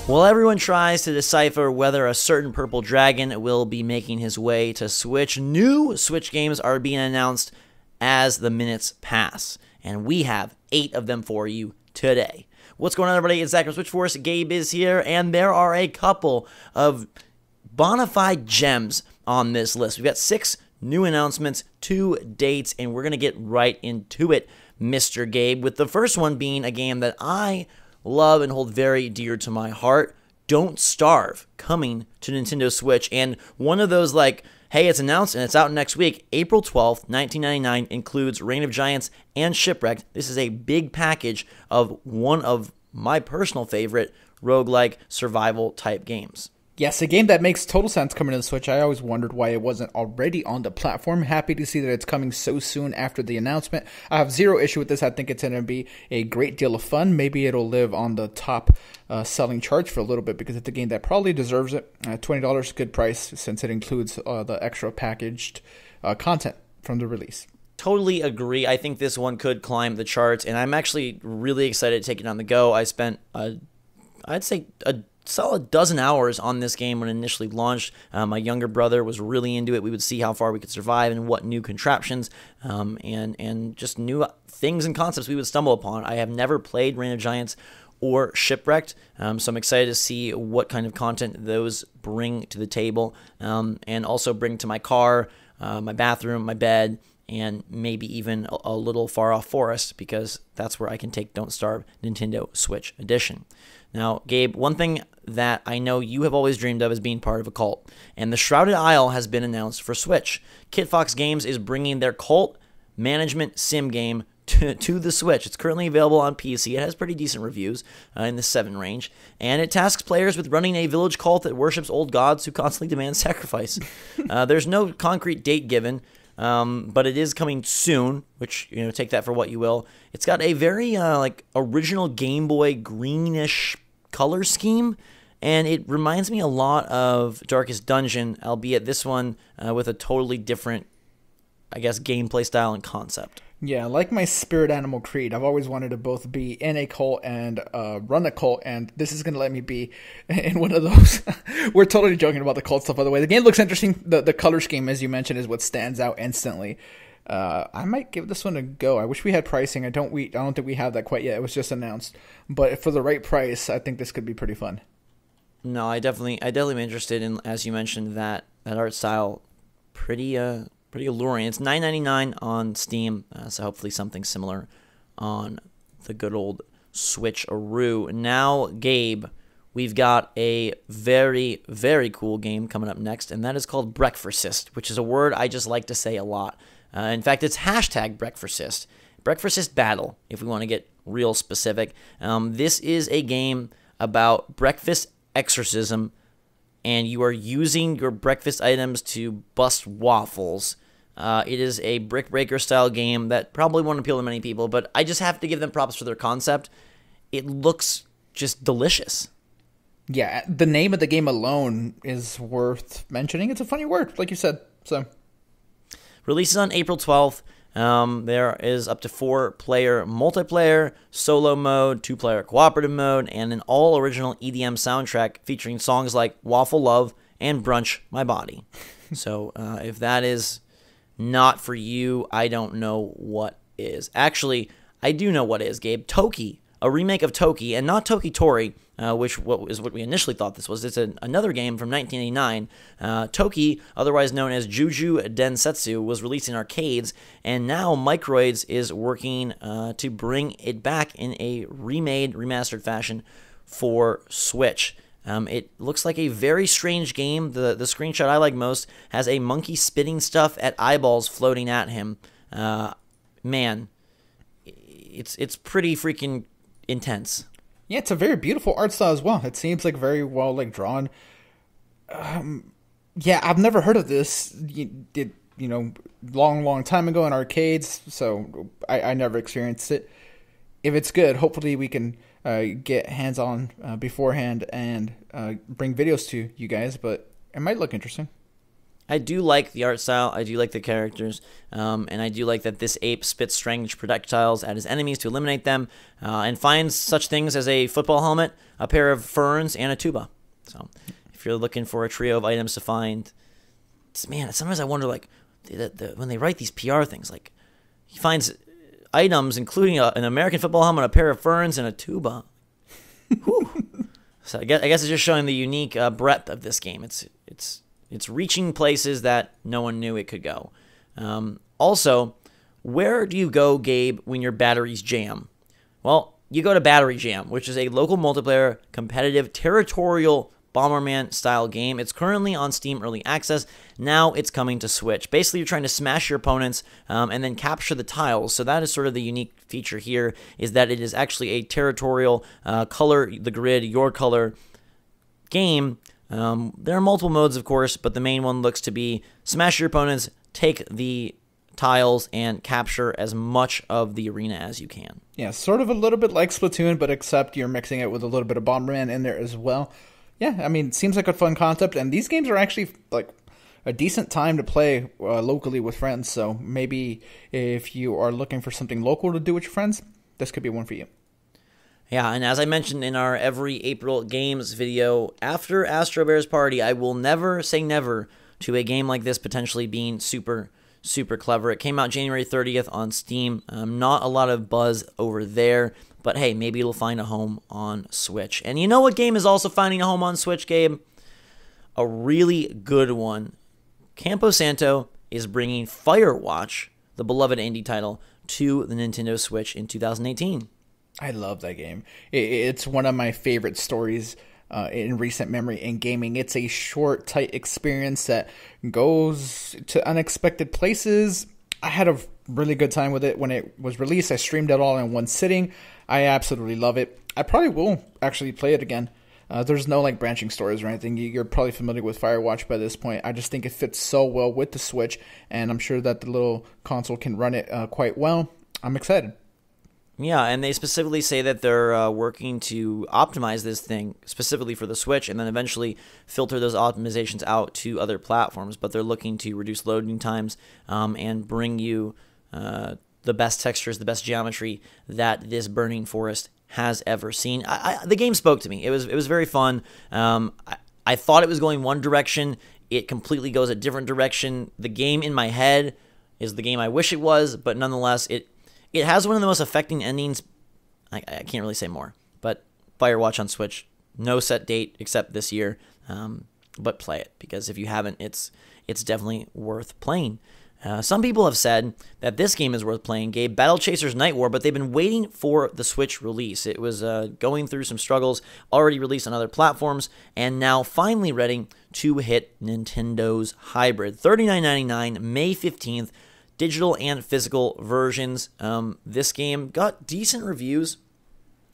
While everyone tries to decipher whether a certain purple dragon will be making his way to Switch, new Switch games are being announced as the minutes pass, and we have 8 of them for you today. What's going on, everybody? It's Zach from Switch Force. Gabe is here, and there are a couple of bona fide gems on this list. We've got 6 new announcements, 2 dates, and we're going to get right into it, Mr. Gabe, with the first one being a game that I love and hold very dear to my heart, Don't Starve, coming to Nintendo Switch. And one of those like, hey, it's announced and it's out next week, April 12th, 1999, includes Reign of Giants and Shipwrecked. This is a big package of one of my personal favorite roguelike survival type games. Yes, a game that makes total sense coming to the Switch. I always wondered why it wasn't already on the platform. Happy to see that it's coming so soon after the announcement. I have zero issue with this. I think it's going to be a great deal of fun. Maybe it'll live on the top selling charts for a little bit because it's a game that probably deserves it. $20, good price since it includes the extra packaged content from the release. Totally agree. I think this one could climb the charts, and I'm actually really excited to take it on the go. I spent, I'd say, a solid dozen hours on this game when it initially launched. My younger brother was really into it. We would see how far we could survive and what new contraptions and just new things and concepts we would stumble upon. I have never played Reign of Giants or Shipwrecked, so I'm excited to see what kind of content those bring to the table and also bring to my car, my bathroom, my bed, and maybe even a little far off forest, because that's where I can take Don't Starve Nintendo Switch Edition. Now, Gabe, one thing that I know you have always dreamed of is being part of a cult, and the Shrouded Isle has been announced for Switch. Kit Fox Games is bringing their cult management sim game to the Switch. It's currently available on PC. It has pretty decent reviews in the 7 range, and it tasks players with running a village cult that worships old gods who constantly demand sacrifice. There's no concrete date given, but it is coming soon, which, take that for what you will. It's got a very original Game Boy greenish color scheme, and it reminds me a lot of Darkest Dungeon, albeit this one with a totally different, gameplay style and concept. Yeah, like my spirit animal creed, I've always wanted to both be in a cult and run a cult, and this is going to let me be in one of those. We're totally joking about the cult stuff, by the way. The game looks interesting. The color scheme, as you mentioned, is what stands out instantly. I might give this one a go. I wish we had pricing. I don't think we have that quite yet. It was just announced. But for the right price, I think this could be pretty fun. No, I definitely am interested in, as you mentioned, that art style. Pretty alluring. It's $9.99 on Steam, so hopefully something similar on the good old Switch-aroo. Now, Gabe, we've got a very, very cool game coming up next, and that is called Breakfast, which is a word I just like to say a lot. In fact, it's hashtag Breakfast. Breakfast Battle, if we want to get real specific. This is a game about breakfast exorcism, and you are using your breakfast items to bust waffles. It is a Brick Breaker style game that probably won't appeal to many people, but I just have to give them props for their concept. It looks just delicious. Yeah, the name of the game alone is worth mentioning. It's a funny word, like you said. So, releases on April 12th. There is up to 4-player multiplayer, solo mode, 2-player cooperative mode, and an all-original EDM soundtrack featuring songs like Waffle Love and Brunch My Body. So if that is not for you, I don't know what is. Actually, I do know what is, Gabe. Toki, a remake of Toki, and not Toki Tori, which is what we initially thought this was. It's another game from 1989. Toki, otherwise known as Juju Densetsu, was released in arcades, and now Microids is working to bring it back in a remastered fashion for Switch. It looks like a very strange game. The screenshot I like most has a monkey spitting stuff at eyeballs floating at him. Man, it's pretty freaking intense. Yeah, it's a very beautiful art style as well. It seems like very well drawn. Yeah, I've never heard of this. Long time ago in arcades, so I never experienced it. If it's good, hopefully we can get hands-on beforehand and bring videos to you guys, but it might look interesting. I do like the art style. I do like the characters. And I do like that this ape spits strange projectiles at his enemies to eliminate them and finds such things as a football helmet, a pair of ferns, and a tuba. So if you're looking for a trio of items to find, man, sometimes I wonder, like, when they write these PR things, like, he finds items including an American football helmet, a pair of ferns, and a tuba. Whew. So I guess it's just showing the unique breadth of this game. It's reaching places that no one knew it could go. Also, where do you go, Gabe, when your batteries jam? Well, you go to Battery Jam, which is a local multiplayer, competitive, territorial Bomberman-style game. It's currently on Steam Early Access. Now it's coming to Switch. Basically, you're trying to smash your opponents and then capture the tiles. So that is sort of the unique feature here, is that it is actually a territorial, color the grid, your color game. There are multiple modes, of course, but the main one looks to be smash your opponents, take the tiles, and capture as much of the arena as you can. Yeah, sort of a little bit like Splatoon, but except you're mixing it with a little bit of Bomberman in there as well. Yeah, I mean, it seems like a fun concept, and these games are actually like a decent time to play locally with friends, so maybe if you are looking for something local to do with your friends, this could be one for you. Yeah, and as I mentioned in our Every April Games video, after Astro Bears Party, I will never say never to a game like this potentially being super, super clever. It came out January 30th on Steam. Not a lot of buzz over there, but hey, maybe it'll find a home on Switch. And you know what game is also finding a home on Switch, Gabe? A really good one. Campo Santo is bringing Firewatch, the beloved indie title, to the Nintendo Switch in 2018. I love that game. It's one of my favorite stories in recent memory in gaming. It's a short, tight experience that goes to unexpected places. I had a really good time with it when it was released. I streamed it all in one sitting. I absolutely love it. I probably will actually play it again. There's no like branching stories or anything. You're probably familiar with Firewatch by this point. I just think it fits so well with the Switch, and I'm sure that the little console can run it quite well. I'm excited. Yeah, and they specifically say that they're working to optimize this thing specifically for the Switch and then eventually filter those optimizations out to other platforms. But they're looking to reduce loading times and bring you the best textures, the best geometry that this Burning Forest has ever seen. The game spoke to me. It was very fun. I thought it was going one direction. It completely goes a different direction. The game in my head is the game I wish it was, but nonetheless, it has one of the most affecting endings. I can't really say more, but Firewatch on Switch, no set date except this year, but play it, because if you haven't, it's definitely worth playing. Some people have said that this game is worth playing, Gabe, Battle Chasers Nightwar, but they've been waiting for the Switch release. It was going through some struggles, already released on other platforms, and now finally ready to hit Nintendo's hybrid. $39.99, May 15th, digital and physical versions. This game got decent reviews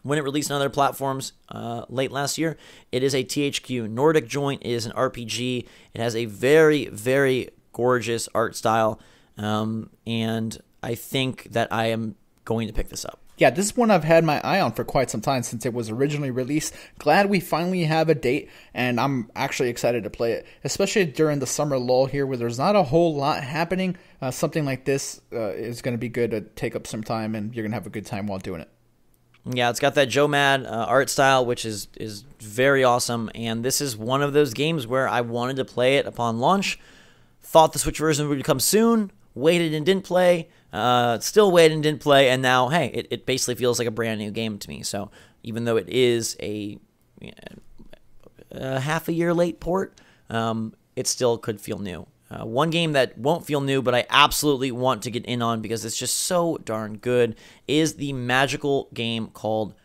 when it released on other platforms late last year. It is a THQ Nordic joint. It is an RPG. It has a very, very gorgeous art style, and I think that I am going to pick this up. Yeah, this is one I've had my eye on for quite some time since it was originally released. Glad we finally have a date, and I'm actually excited to play it, especially during the summer lull here where there's not a whole lot happening. Something like this is going to be good to take up some time, and you're going to have a good time while doing it. Yeah, it's got that Joe Mad art style, which is very awesome, and this is one of those games where I wanted to play it upon launch, thought the Switch version would come soon, waited and didn't play, still waited and didn't play, and now, hey, it basically feels like a brand new game to me. So even though it is a half a year late port, it still could feel new. One game that won't feel new, but I absolutely want to get in on because it's just so darn good, is the magical game called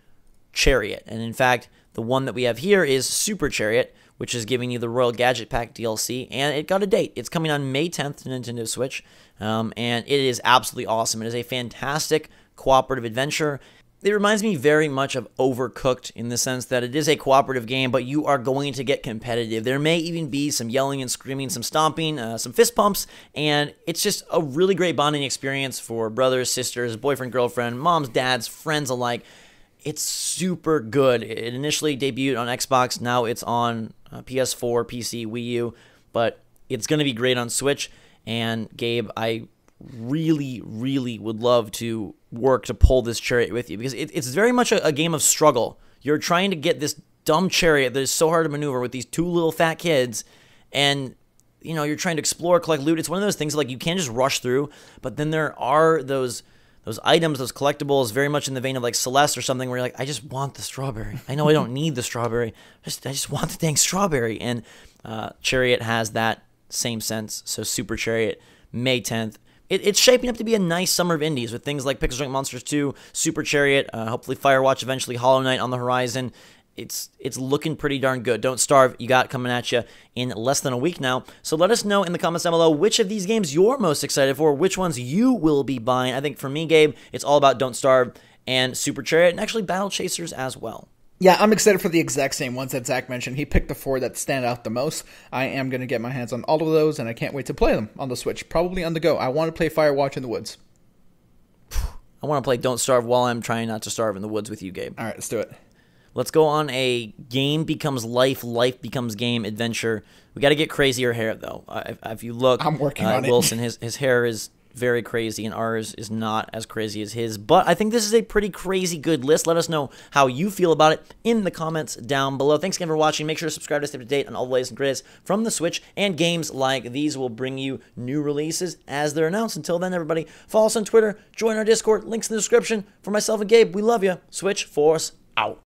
Chariot. And in fact, the one that we have here is Super Chariot, which is giving you the Royal Gadget Pack DLC, and it got a date. It's coming on May 10th to Nintendo Switch, and it is absolutely awesome. It is a fantastic cooperative adventure. It reminds me very much of Overcooked in the sense that it is a cooperative game, but you are going to get competitive. There may even be some yelling and screaming, some stomping, some fist pumps, and it's just a really great bonding experience for brothers, sisters, boyfriend, girlfriend, moms, dads, friends alike. It's super good. It initially debuted on Xbox. Now it's on PS4, PC, Wii U, but it's going to be great on Switch. And Gabe, I really, really would love to work to pull this chariot with you, because it's very much a game of struggle. You're trying to get this dumb chariot that is so hard to maneuver with these two little fat kids, and you're trying to explore, collect loot. It's one of those things like you can't just rush through, but then there are those items, those collectibles, very much in the vein of like Celeste or something, where you're like, I just want the strawberry. I know I don't need the strawberry. I just want the dang strawberry. And Chariot has that same sense. So Super Chariot, May 10th. It's shaping up to be a nice summer of indies with things like Pixel Junk Monsters 2, Super Chariot, hopefully Firewatch eventually, Hollow Knight on the horizon. It's looking pretty darn good. Don't Starve, you got coming at you in less than a week now. So let us know in the comments down below which of these games you're most excited for, which ones you will be buying. I think for me, Gabe, it's all about Don't Starve and Super Chariot, and actually Battle Chasers as well. Yeah, I'm excited for the exact same ones that Zach mentioned. He picked the 4 that stand out the most. I am going to get my hands on all of those, and I can't wait to play them on the Switch, probably on the go. I want to play Firewatch in the woods. I want to play Don't Starve while I'm trying not to starve in the woods with you, Gabe. All right, let's do it. Let's go on a game becomes life, life becomes game adventure. We got to get crazier hair, though. If you look, I'm working on it. Wilson, his hair is very crazy, and ours is not as crazy as his. But I think this is a pretty crazy good list. Let us know how you feel about it in the comments down below. Thanks again for watching. Make sure to subscribe to stay up to date on all the latest and greatest from the Switch, and games like these will bring you new releases as they're announced. Until then, everybody, follow us on Twitter, join our Discord, links in the description. For myself and Gabe, we love you. Switch Force out.